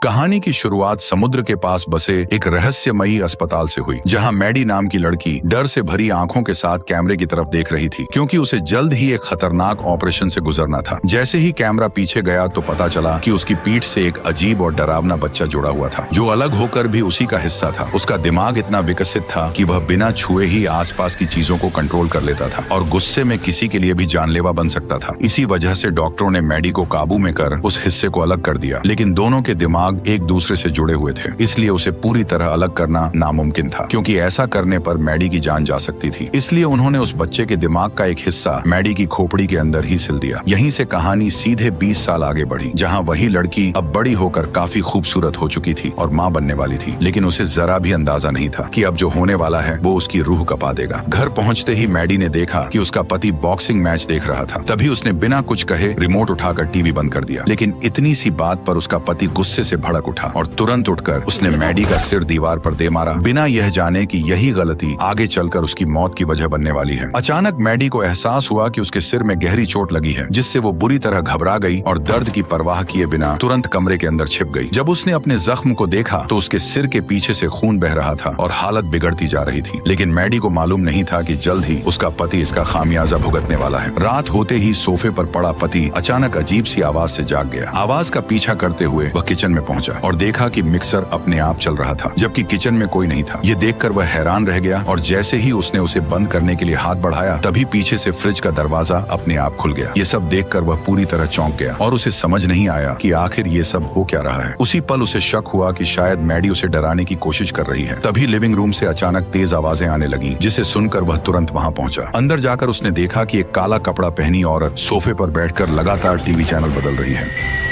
कहानी की शुरुआत समुद्र के पास बसे एक रहस्यमयी अस्पताल से हुई, जहां मैडी नाम की लड़की डर से भरी आंखों के साथ कैमरे की तरफ देख रही थी, क्योंकि उसे जल्द ही एक खतरनाक ऑपरेशन से गुजरना था। जैसे ही कैमरा पीछे गया तो पता चला कि उसकी पीठ से एक अजीब और डरावना बच्चा जुड़ा हुआ था, जो अलग होकर भी उसी का हिस्सा था। उसका दिमाग इतना विकसित था कि वह बिना छुए ही आसपास की चीजों को कंट्रोल कर लेता था और गुस्से में किसी के लिए भी जानलेवा बन सकता था। इसी वजह से डॉक्टरों ने मैडी को काबू में कर उस हिस्से को अलग कर दिया, लेकिन दोनों के दिमाग एक दूसरे से जुड़े हुए थे, इसलिए उसे पूरी तरह अलग करना नामुमकिन था, क्योंकि ऐसा करने पर मैडी की जान जा सकती थी। इसलिए उन्होंने उस बच्चे के दिमाग का एक हिस्सा मैडी की खोपड़ी के अंदर ही सिल दिया। यहीं से कहानी सीधे 20 साल आगे बढ़ी, जहां वही लड़की अब बड़ी होकर काफी खूबसूरत हो चुकी थी और मां बनने वाली थी, लेकिन उसे जरा भी अंदाजा नहीं था कि अब जो होने वाला है वो उसकी रूह कपा देगा। घर पहुंचते ही मैडी ने देखा कि उसका पति बॉक्सिंग मैच देख रहा था। तभी उसने बिना कुछ कहे रिमोट उठाकर टीवी बंद कर दिया, लेकिन इतनी सी बात पर उसका पति गुस्से से भड़क उठा और तुरंत उठकर उसने मैडी का सिर दीवार पर दे मारा, बिना यह जाने कि यही गलती आगे चलकर उसकी मौत की वजह बनने वाली है। अचानक मैडी को एहसास हुआ कि उसके सिर में गहरी चोट लगी है, जिससे वो बुरी तरह घबरा गई और दर्द की परवाह किए बिना तुरंत कमरे के अंदर छिप गई। जब उसने अपने जख्म को देखा तो उसके सिर के पीछे से खून बह रहा था और हालत बिगड़ती जा रही थी, लेकिन मैडी को मालूम नहीं था कि जल्द ही उसका पति इसका खामियाजा भुगतने वाला है। रात होते ही सोफे पर पड़ा पति अचानक अजीब सी आवाज से जाग गया। आवाज का पीछा करते हुए वह किचन में पहुंचा और देखा कि मिक्सर अपने आप चल रहा था, जबकि किचन में कोई नहीं था। ये देखकर वह हैरान रह गया और जैसे ही उसने उसे बंद करने के लिए हाथ बढ़ाया, तभी पीछे से फ्रिज का दरवाजा अपने आप खुल गया। ये सब देखकर वह पूरी तरह चौंक गया और उसे समझ नहीं आया कि आखिर ये सब हो क्या रहा है। उसी पल उसे शक हुआ कि शायद मैडी उसे डराने की कोशिश कर रही है। तभी लिविंग रूम से अचानक तेज आवाजें आने लगीं, जिसे सुनकर वह तुरंत वहां पहुंचा। अंदर जाकर उसने देखा कि एक काला कपड़ा पहनी औरत सोफे पर बैठकर लगातार टीवी चैनल बदल रही है।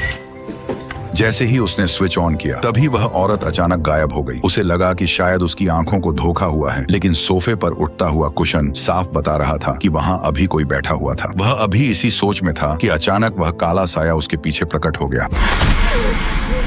जैसे ही उसने स्विच ऑन किया, तभी वह औरत अचानक गायब हो गई। उसे लगा कि शायद उसकी आंखों को धोखा हुआ है, लेकिन सोफे पर उठता हुआ कुशन साफ बता रहा था कि वहां अभी कोई बैठा हुआ था। वह अभी इसी सोच में था कि अचानक वह काला साया उसके पीछे प्रकट हो गया।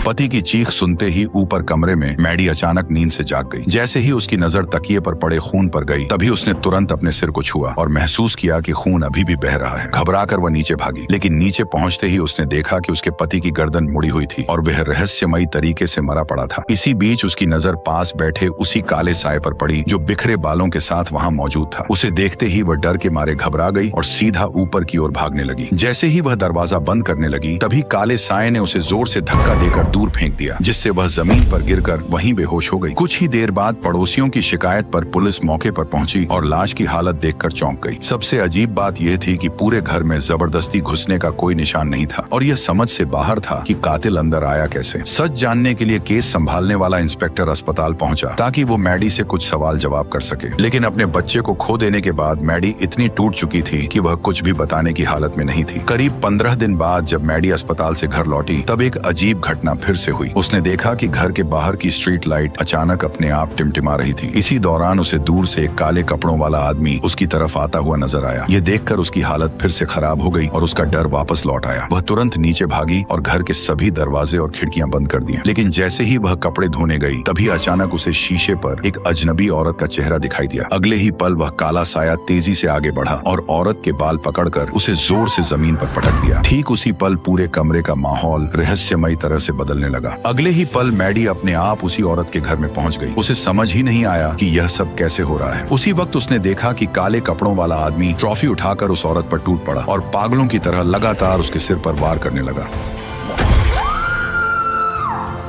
पति की चीख सुनते ही ऊपर कमरे में मैडी अचानक नींद से जाग गई। जैसे ही उसकी नजर तकिए पर पड़े खून पर गई, तभी उसने तुरंत अपने सिर को छुआ और महसूस किया कि खून अभी भी बह रहा है। घबराकर वह नीचे भागी, लेकिन नीचे पहुंचते ही उसने देखा कि उसके पति की गर्दन मुड़ी हुई थी और वह रहस्यमयी तरीके से मरा पड़ा था। इसी बीच उसकी नजर पास बैठे उसी काले साए पर पड़ी, जो बिखरे बालों के साथ वहां मौजूद था। उसे देखते ही वह डर के मारे घबरा गई और सीधा ऊपर की ओर भागने लगी। जैसे ही वह दरवाजा बंद करने लगी, तभी काले साए ने उसे जोर से धक्का देकर दूर फेंक दिया, जिससे वह जमीन पर गिरकर वहीं बेहोश हो गई। कुछ ही देर बाद पड़ोसियों की शिकायत पर पुलिस मौके पर पहुंची और लाश की हालत देखकर चौंक गई। सबसे अजीब बात यह थी कि पूरे घर में जबरदस्ती घुसने का कोई निशान नहीं था और यह समझ से बाहर था कि कातिल अंदर आया कैसे। सच जानने के लिए केस संभालने वाला इंस्पेक्टर अस्पताल पहुंचा ताकि वो मैडी से कुछ सवाल जवाब कर सके, लेकिन अपने बच्चे को खो देने के बाद मैडी इतनी टूट चुकी थी कि वह कुछ भी बताने की हालत में नहीं थी। करीब 15 दिन बाद जब मैडी अस्पताल से घर लौटी, तब एक अजीब घटना फिर से हुई। उसने देखा कि घर के बाहर की स्ट्रीट लाइट अचानक अपने आप टिमटिमा रही थी। इसी दौरान उसे दूर से एक काले कपड़ों वाला आदमी उसकी तरफ आता हुआ नजर आया। ये देखकर उसकी हालत फिर से खराब हो गई और उसका डर वापस लौट आया। वह तुरंत नीचे भागी और घर के सभी दरवाजे और खिड़कियां बंद कर दिए। लेकिन जैसे ही वह कपड़े धोने गई, तभी अचानक उसे शीशे पर एक अजनबी औरत का चेहरा दिखाई दिया। अगले ही पल वह काला साया तेजी से आगे बढ़ा और औरत के बाल पकड़कर उसे जोर से जमीन पर पटक दिया। ठीक उसी पल पूरे कमरे का माहौल रहस्यमयी तरह से बदलने लगा। अगले ही पल मैडी अपने आप उसी औरत के घर में पहुंच गई। उसे समझ ही नहीं आया कि यह सब कैसे हो रहा है। उसी वक्त उसने देखा कि काले कपड़ों वाला आदमी ट्रॉफी उठाकर उस औरत पर टूट पड़ा और पागलों की तरह लगातार उसके सिर पर वार करने लगा।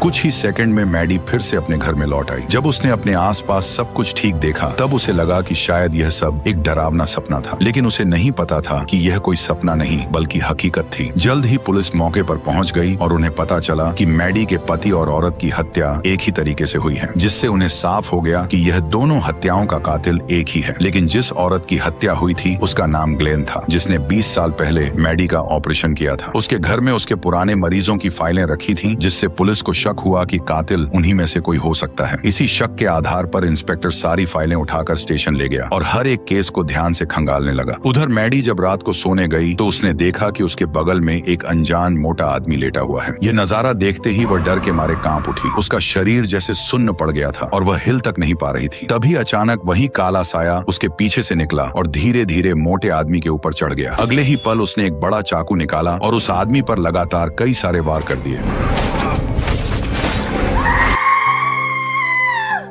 कुछ ही सेकंड में मैडी फिर से अपने घर में लौट आई। जब उसने अपने आसपास सब कुछ ठीक देखा, तब उसे लगा कि शायद यह सब एक डरावना सपना था, लेकिन उसे नहीं पता था कि यह कोई सपना नहीं बल्कि हकीकत थी। जल्द ही पुलिस मौके पर पहुंच गई और उन्हें पता चला कि मैडी के पति और औरत की हत्या एक ही तरीके से हुई है, जिससे उन्हें साफ हो गया कि यह दोनों हत्याओं का कातिल एक ही है। लेकिन जिस औरत की हत्या हुई थी उसका नाम ग्लेन था, जिसने 20 साल पहले मैडी का ऑपरेशन किया था। उसके घर में उसके पुराने मरीजों की फाइलें रखी थी, जिससे पुलिस को शक हुआ कि कातिल उन्हीं में से कोई हो सकता है। इसी शक के आधार पर इंस्पेक्टर सारी फाइलें उठाकर स्टेशन ले गया और हर एक केस को ध्यान से खंगालने लगा। उधर मैडी जब रात को सोने गई तो उसने देखा कि उसके बगल में एक अनजान मोटा आदमी लेटा हुआ है। यह नजारा देखते ही वह डर के मारे कांप उठी। उसका शरीर जैसे सुन्न पड़ गया था और वह हिल तक नहीं पा रही थी। तभी अचानक वही काला साया उसके पीछे से निकला और धीरे धीरे मोटे आदमी के ऊपर चढ़ गया। अगले ही पल उसने एक बड़ा चाकू निकाला और उस आदमी पर लगातार कई सारे वार कर दिए।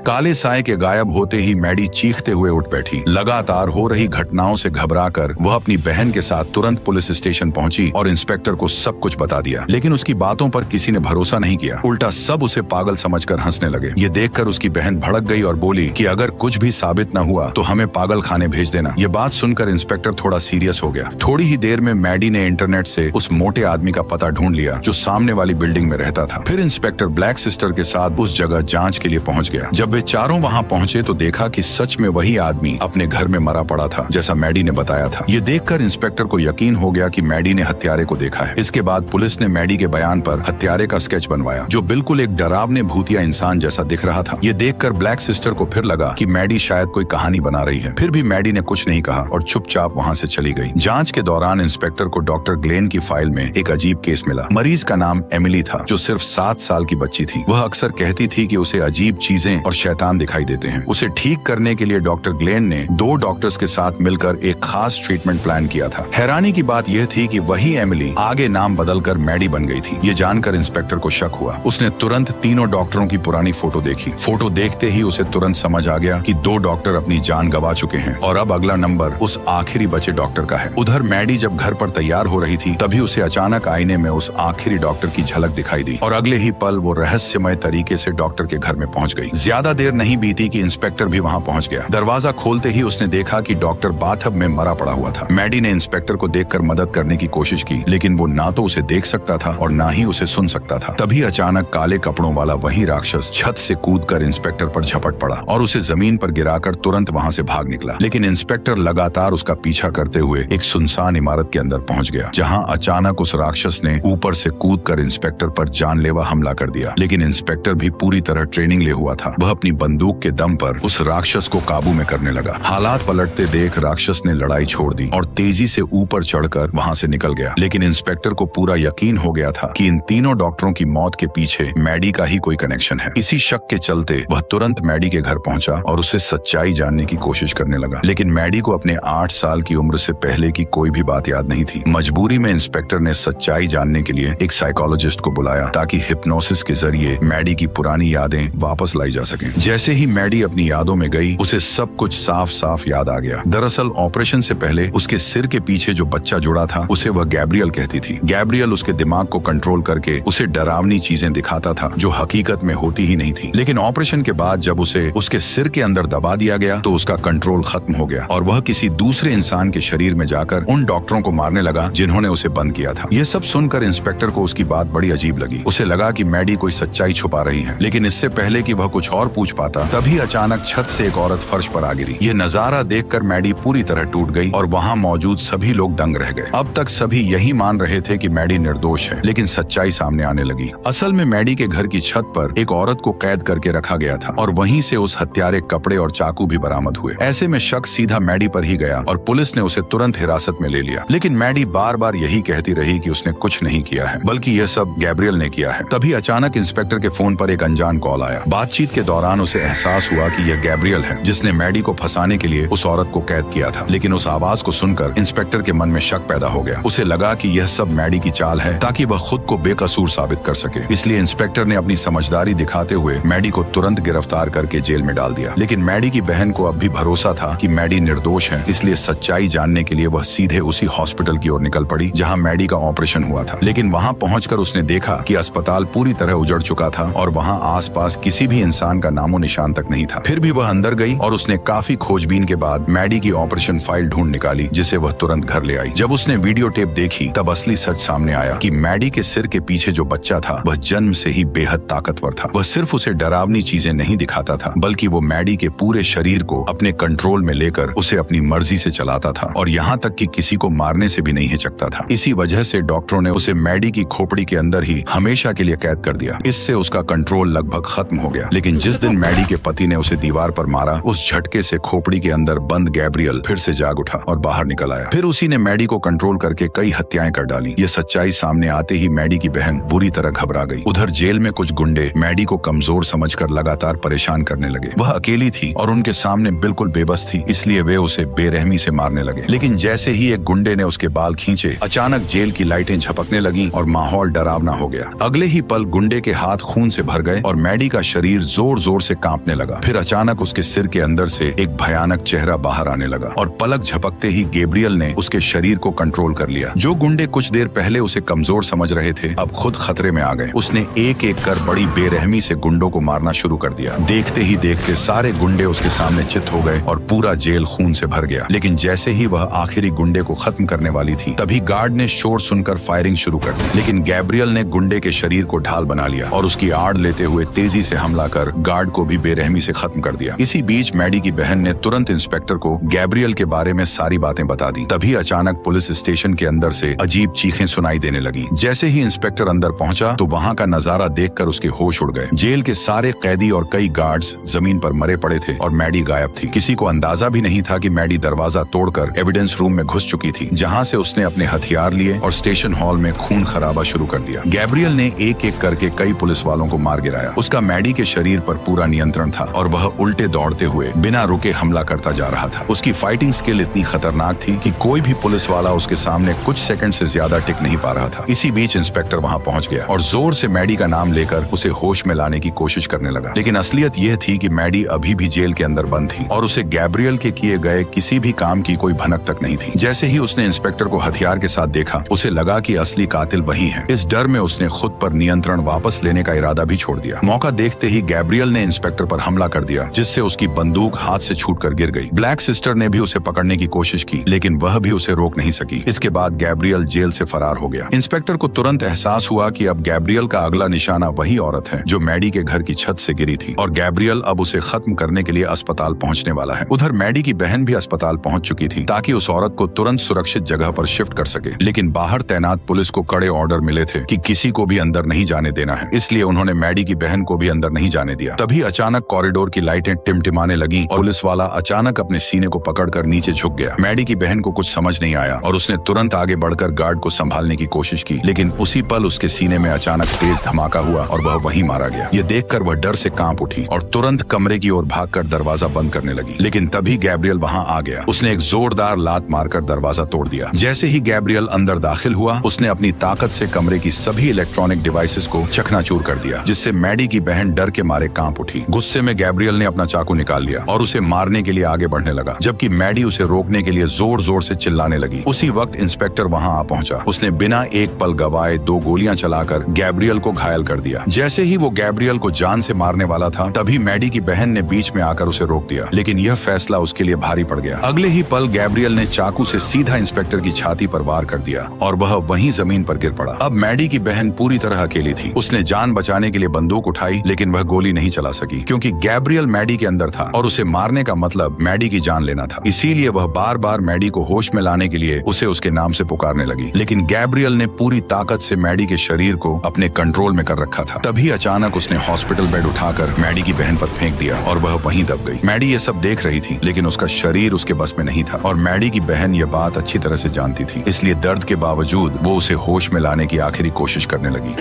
काले साए के गायब होते ही मैडी चीखते हुए उठ बैठी। लगातार हो रही घटनाओं से घबराकर वह अपनी बहन के साथ तुरंत पुलिस स्टेशन पहुंची और इंस्पेक्टर को सब कुछ बता दिया। लेकिन उसकी बातों पर किसी ने भरोसा नहीं किया। उल्टा सब उसे पागल समझकर हंसने लगे। ये देखकर उसकी बहन भड़क गई और बोली कि अगर कुछ भी साबित न हुआ तो हमें पागल खाने भेज देना। ये बात सुनकर इंस्पेक्टर थोड़ा सीरियस हो गया। थोड़ी ही देर में मैडी ने इंटरनेट से उस मोटे आदमी का पता ढूंढ लिया जो सामने वाली बिल्डिंग में रहता था। फिर इंस्पेक्टर ब्लैक सिस्टर के साथ उस जगह जांच के लिए पहुंच गया। जब वे चारों वहां पहुंचे तो देखा कि सच में वही आदमी अपने घर में मरा पड़ा था जैसा मैडी ने बताया था। ये देखकर इंस्पेक्टर को यकीन हो गया कि मैडी ने हत्यारे को देखा है। इसके बाद पुलिस ने मैडी के बयान पर हत्यारे का स्केच बनवाया जो बिल्कुल एक डरावने भूतिया इंसान जैसा दिख रहा था। ये देखकर ब्लैक सिस्टर को फिर लगा कि मैडी शायद कोई कहानी बना रही है। फिर भी मैडी ने कुछ नहीं कहा और चुपचाप वहां से चली गई। जांच के दौरान इंस्पेक्टर को डॉक्टर ग्लेन की फाइल में एक अजीब केस मिला। मरीज का नाम एमिली था जो सिर्फ 7 साल की बच्ची थी। वह अक्सर कहती थी कि उसे अजीब चीजें और शैतान दिखाई देते हैं। उसे ठीक करने के लिए डॉक्टर ग्लेन ने 2 डॉक्टर्स के साथ मिलकर एक खास ट्रीटमेंट प्लान किया था। हैरानी की बात यह थी कि वही एमिली आगे नाम बदलकर मैडी बन गई थी। ये जानकर इंस्पेक्टर को शक हुआ। उसने तुरंत तीनों डॉक्टरों की पुरानी फोटो देखी। फोटो देखते ही उसे तुरंत समझ आ गया कि 2 डॉक्टर अपनी जान गंवा चुके हैं और अब अगला नंबर उस आखिरी बचे डॉक्टर का है। उधर मैडी जब घर पर तैयार हो रही थी तभी उसे अचानक आईने में उस आखिरी डॉक्टर की झलक दिखाई दी और अगले ही पल वो रहस्यमय तरीके से डॉक्टर के घर में पहुंच गई। ज्यादा देर नहीं बीती कि इंस्पेक्टर भी वहां पहुंच गया। दरवाजा खोलते ही उसने देखा कि डॉक्टर बाथटब में मरा पड़ा हुआ था। मैडी ने इंस्पेक्टर को देखकर मदद करने की कोशिश की लेकिन वो ना तो उसे देख सकता था और ना ही उसे सुन सकता था। तभी अचानक काले कपड़ों वाला वही राक्षस छत से कूदकर इंस्पेक्टर पर झपट पड़ा और उसे जमीन पर गिराकर तुरंत वहां से भाग निकला। लेकिन इंस्पेक्टर लगातार उसका पीछा करते हुए एक सुनसान इमारत के अंदर पहुंच गया जहां अचानक उस राक्षस ने ऊपर से कूदकर इंस्पेक्टर पर जानलेवा हमला कर दिया। लेकिन इंस्पेक्टर भी पूरी तरह ट्रेनिंग ले हुआ था। वह अपनी बंदूक के दम पर उस राक्षस को काबू में करने लगा। हालात पलटते देख राक्षस ने लड़ाई छोड़ दी और तेजी से ऊपर चढ़कर वहां से निकल गया। लेकिन इंस्पेक्टर को पूरा यकीन हो गया था कि इन तीनों डॉक्टरों की मौत के पीछे मैडी का ही कोई कनेक्शन है। इसी शक के चलते वह तुरंत मैडी के घर पहुंचा और उससे सच्चाई जानने की कोशिश करने लगा। लेकिन मैडी को अपने 8 साल की उम्र से पहले की कोई भी बात याद नहीं थी। मजबूरी में इंस्पेक्टर ने सच्चाई जानने के लिए एक साइकोलॉजिस्ट को बुलाया ताकि हिप्नोसिस के जरिए मैडी की पुरानी यादें वापस लाई जा सकें। जैसे ही मैडी अपनी यादों में गई उसे सब कुछ साफ साफ याद आ गया। दरअसल ऑपरेशन से पहले उसके सिर के पीछे जो बच्चा जुड़ा था उसे वह गैब्रियल कहती थी। गैब्रियल उसके दिमाग को कंट्रोल करके उसे डरावनी चीजें दिखाता था जो हकीकत में होती ही नहीं थी। लेकिन ऑपरेशन के बाद जब उसे उसके सिर के अंदर दबा दिया गया तो उसका कंट्रोल खत्म हो गया और वह किसी दूसरे इंसान के शरीर में जाकर उन डॉक्टरों को मारने लगा जिन्होंने उसे बंद किया था। यह सब सुनकर इंस्पेक्टर को उसकी बात बड़ी अजीब लगी। उसे लगा कि मैडी कोई सच्चाई छुपा रही है। लेकिन इससे पहले कि वह कुछ और पूछ पाता तभी अचानक छत से एक औरत फर्श पर आ गिरी। यह नजारा देखकर मैडी पूरी तरह टूट गई और वहां मौजूद सभी लोग दंग रह गए। अब तक सभी यही मान रहे थे कि मैडी निर्दोष है लेकिन सच्चाई सामने आने लगी। असल में मैडी के घर की छत पर एक औरत को कैद करके रखा गया था और वहीं से उस हत्यारे कपड़े और चाकू भी बरामद हुए। ऐसे में शक सीधा मैडी पर ही गया और पुलिस ने उसे तुरंत हिरासत में ले लिया। लेकिन मैडी बार बार यही कहती रही कि उसने कुछ नहीं किया है बल्कि यह सब गैब्रियल ने किया है। तभी अचानक इंस्पेक्टर के फोन पर एक अनजान कॉल आया। बातचीत के दौरान उसे एहसास हुआ कि यह गैब्रियल है जिसने मैडी को फंसाने के लिए उस औरत को कैद किया था। लेकिन उस आवाज को सुनकर इंस्पेक्टर के मन में शक पैदा हो गया। उसे लगा कि यह सब मैडी की चाल है ताकि वह खुद को बेकसूर साबित कर सके। इसलिए इंस्पेक्टर ने अपनी समझदारी दिखाते हुए मैडी को तुरंत गिरफ्तार करके जेल में डाल दिया। लेकिन मैडी की बहन को अब भी भरोसा था कि मैडी निर्दोष है, इसलिए सच्चाई जानने के लिए वह सीधे उसी हॉस्पिटल की ओर निकल पड़ी जहां मैडी का ऑपरेशन हुआ था। लेकिन वहां पहुंचकर उसने देखा कि अस्पताल पूरी तरह उजड़ चुका था और वहां आसपास किसी भी इंसान का नामो निशान तक नहीं था। फिर भी वह अंदर गई और उसने काफी खोजबीन के बाद मैडी की ऑपरेशन फाइल ढूंढ निकाली जिसे वह तुरंत घर ले आई। जब उसने वीडियो टेप देखी तब असली सच सामने आया कि मैडी के सिर के पीछे जो बच्चा था वह जन्म से ही बेहद ताकतवर था। वह सिर्फ उसे डरावनी चीजें नहीं दिखाता था बल्कि वो मैडी के पूरे शरीर को अपने कंट्रोल में लेकर उसे अपनी मर्जी से चलाता था और यहाँ तक कि किसी को मारने से भी नहीं हिचकता था। इसी वजह से डॉक्टरों ने उसे मैडी की खोपड़ी के अंदर ही हमेशा के लिए कैद कर दिया। इससे उसका कंट्रोल लगभग खत्म हो गया। लेकिन जिस दिन मैडी के पति ने उसे दीवार पर मारा उस झटके से खोपड़ी के अंदर बंद गैब्रियल फिर से जाग उठा और बाहर निकल आया। फिर उसी ने मैडी को कंट्रोल करके कई हत्याएं कर डाली। ये सच्चाई सामने आते ही मैडी की बहन बुरी तरह घबरा गई। उधर जेल में कुछ गुंडे मैडी को कमजोर समझकर लगातार परेशान करने लगे। वह अकेली थी और उनके सामने बिल्कुल बेबस थी, इसलिए वे उसे बेरहमी से मारने लगे। लेकिन जैसे ही एक गुंडे ने उसके बाल खींचे अचानक जेल की लाइटें झपकने लगीं और माहौल डरावना हो गया। अगले ही पल गुंडे के हाथ खून से भर गए और मैडी का शरीर जोर जोर जोर से कांपने लगा। फिर अचानक उसके सिर के अंदर से एक भयानक चेहरा बाहर आने लगा और पलक झपकते ही गैब्रियल ने उसके शरीर को कंट्रोल कर लिया। जो गुंडे कुछ देर पहले उसे कमजोर समझ रहे थे अब खुद खतरे में आ गए। उसने एक एक कर बड़ी बेरहमी से गुंडों को मारना शुरू कर दिया। देखते ही देखते सारे गुंडे उसके सामने चित हो गए और पूरा जेल खून से भर गया। लेकिन जैसे ही वह आखिरी गुंडे को खत्म करने वाली थी तभी गार्ड ने शोर सुनकर फायरिंग शुरू कर दी। लेकिन गैब्रियल ने गुंडे के शरीर को ढाल बना लिया और उसकी आड़ लेते हुए तेजी से हमला कर गार्ड को भी बेरहमी से खत्म कर दिया। इसी बीच मैडी की बहन ने तुरंत इंस्पेक्टर को गैब्रियल के बारे में सारी बातें बता दी। तभी अचानक पुलिस स्टेशन के अंदर से अजीब चीखें सुनाई देने लगी। जैसे ही इंस्पेक्टर अंदर पहुंचा तो वहां का नजारा देखकर उसके होश उड़ गए। जेल के सारे कैदी और कई गार्ड्स जमीन पर मरे पड़े थे और मैडी गायब थी। किसी को अंदाजा भी नहीं था कि मैडी दरवाजा तोड़कर एविडेंस रूम में घुस चुकी थी, जहां से उसने अपने हथियार लिए और स्टेशन हॉल में खून खराबा शुरू कर दिया। गैब्रियल ने एक एक करके कई पुलिस वालों को मार गिराया। उसका मैडी के शरीर पर पूरा नियंत्रण था और वह उल्टे दौड़ते हुए बिना रुके हमला करता जा रहा था। उसकी फाइटिंग स्किल इतनी खतरनाक थी कि कोई भी पुलिस वाला उसके सामने कुछ सेकंड से ज्यादा टिक नहीं पा रहा था। इसी बीच इंस्पेक्टर वहां पहुंच गया और जोर से मैडी का नाम लेकर उसे होश में लाने की कोशिश करने लगा। लेकिन असलियत यह थी कि मैडी अभी भी जेल के अंदर बंद थी और उसे गैब्रियल के किए गए किसी भी काम की कोई भनक तक नहीं थी। जैसे ही उसने इंस्पेक्टर को हथियार के साथ देखा उसे लगा कि असली कातिल वही है। इस डर में उसने खुद पर नियंत्रण वापस लेने का इरादा भी छोड़ दिया। मौका देखते ही गैब्रियल ने इंस्पेक्टर पर हमला कर दिया, जिससे उसकी बंदूक हाथ से छूटकर गिर गई। ब्लैक सिस्टर ने भी उसे पकड़ने की कोशिश की लेकिन वह भी उसे रोक नहीं सकी। इसके बाद गैब्रियल जेल से फरार हो गया। इंस्पेक्टर को तुरंत एहसास हुआ कि अब गैब्रियल का अगला निशाना वही औरत है जो मैडी के घर की छत से गिरी थी और गैब्रियल अब उसे खत्म करने के लिए अस्पताल पहुंचने वाला है। उधर मैडी की बहन भी अस्पताल पहुंच चुकी थी ताकि उस औरत को तुरंत सुरक्षित जगह पर शिफ्ट कर सके। लेकिन बाहर तैनात पुलिस को कड़े ऑर्डर मिले थे कि किसी को भी अंदर नहीं जाने देना है, इसलिए उन्होंने मैडी की बहन को भी अंदर नहीं जाने दिया। तभी अचानक कॉरिडोर की लाइटें टिमटिमाने लगी और पुलिस वाला अचानक अपने सीने को पकड़कर नीचे झुक गया। मैडी की बहन को कुछ समझ नहीं आया और उसने तुरंत आगे बढ़कर गार्ड को संभालने की कोशिश की, लेकिन उसी पल उसके सीने में अचानक तेज धमाका हुआ और वह वहीं मारा गया। ये देखकर वह डर से कांप उठी और तुरंत कमरे की ओर भागकर दरवाजा बंद करने लगी। लेकिन तभी गैब्रियल वहां आ गया। उसने एक जोरदार लात मारकर दरवाजा तोड़ दिया। जैसे ही गैब्रियल अंदर दाखिल हुआ उसने अपनी ताकत से कमरे की सभी इलेक्ट्रॉनिक डिवाइसेस को चकनाचूर कर दिया, जिससे मैडी की बहन डर के मारे कांप उठी। गुस्से में गैब्रियल ने अपना चाकू निकाल लिया और उसे मारने के लिए आगे बढ़ने लगा, जबकि मैडी उसे रोकने के लिए जोर जोर से चिल्लाने लगी। उसी वक्त इंस्पेक्टर वहां आ पहुंचा। उसने बिना एक पल गवाए 2 गोलियां चलाकर गैब्रियल को घायल कर दिया। जैसे ही वो गैब्रियल को जान से मारने वाला था तभी मैडी की बहन ने बीच में आकर उसे रोक दिया, लेकिन यह फैसला उसके लिए भारी पड़ गया। अगले ही पल गैब्रियल ने चाकू से सीधा इंस्पेक्टर की छाती पर वार कर दिया और वह वहीं जमीन पर गिर पड़ा। अब मैडी की बहन पूरी तरह अकेली थी। उसने जान बचाने के लिए बंदूक उठाई लेकिन वह गोली नहीं चला सकी क्योंकि गैब्रियल मैडी के अंदर था और उसे मारने का मतलब मैडी की जान लेना था। इसीलिए वह बार बार मैडी को होश में लाने के लिए उसे उसके नाम से पुकारने लगी। लेकिन गैब्रियल ने पूरी ताकत से मैडी के शरीर को अपने कंट्रोल में कर रखा था। तभी अचानक उसने हॉस्पिटल बेड उठाकर मैडी की बहन पर फेंक दिया और वह वहीं दब गई। मैडी ये सब देख रही थी लेकिन उसका शरीर उसके बस में नहीं था और मैडी की बहन ये बात अच्छी तरह से जानती थी, इसलिए दर्द के बावजूद वो उसे होश में लाने की आखिरी कोशिश करने लगी।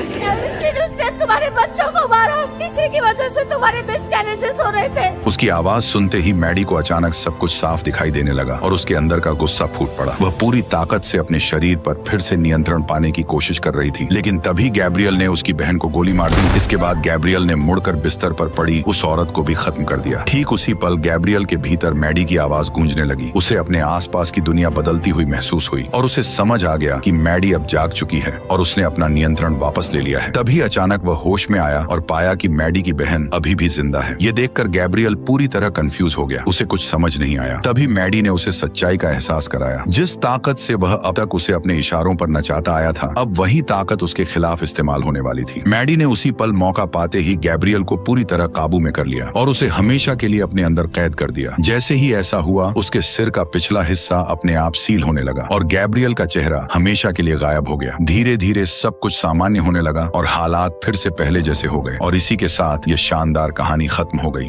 तुम्हारे बच्चों को मारा, किसी की वजह से तुम्हारे मिसकैरेजेस हो रहे थे। उसकी आवाज सुनते ही मैडी को अचानक सब कुछ साफ दिखाई देने लगा और उसके अंदर का गुस्सा फूट पड़ा। वह पूरी ताकत से अपने शरीर पर फिर से नियंत्रण पाने की कोशिश कर रही थी, लेकिन तभी गैब्रियल ने उसकी बहन को गोली मार दी। इसके बाद गैब्रियल ने मुड़कर बिस्तर पर पड़ी उस औरत को भी खत्म कर दिया। ठीक उसी पल गैब्रियल के भीतर मैडी की आवाज गूंजने लगी। उसे अपने आसपास की दुनिया बदलती हुई महसूस हुई और उसे समझ आ गया कि मैडी अब जाग चुकी है और उसने अपना नियंत्रण वापस ले लिया है। तभी अचानक वह होश में आया और पाया कि मैडी की बहन अभी भी जिंदा है। ये देखकर गैब्रियल पूरी तरह कंफ्यूज हो गया। उसे कुछ समझ नहीं आया। तभी मैडी ने उसे सच्चाई का एहसास कराया। जिस ताकत से वह अब तक उसे अपने इशारों पर नचाता आया था, अब वही ताकत उसके खिलाफ इस्तेमाल होने वाली थी। मैडी ने उसी पल मौका पाते ही गैब्रियल को पूरी तरह काबू में कर लिया और उसे हमेशा के लिए अपने अंदर कैद कर दिया। जैसे ही ऐसा हुआ उसके सिर का पिछला हिस्सा अपने आप सील होने लगा और गैब्रियल का चेहरा हमेशा के लिए गायब हो गया। धीरे धीरे सब कुछ सामान्य होने लगा और हालात फिर से पहले जैसे हो गए और इसी के साथ ये शानदार कहानी खत्म हो गई।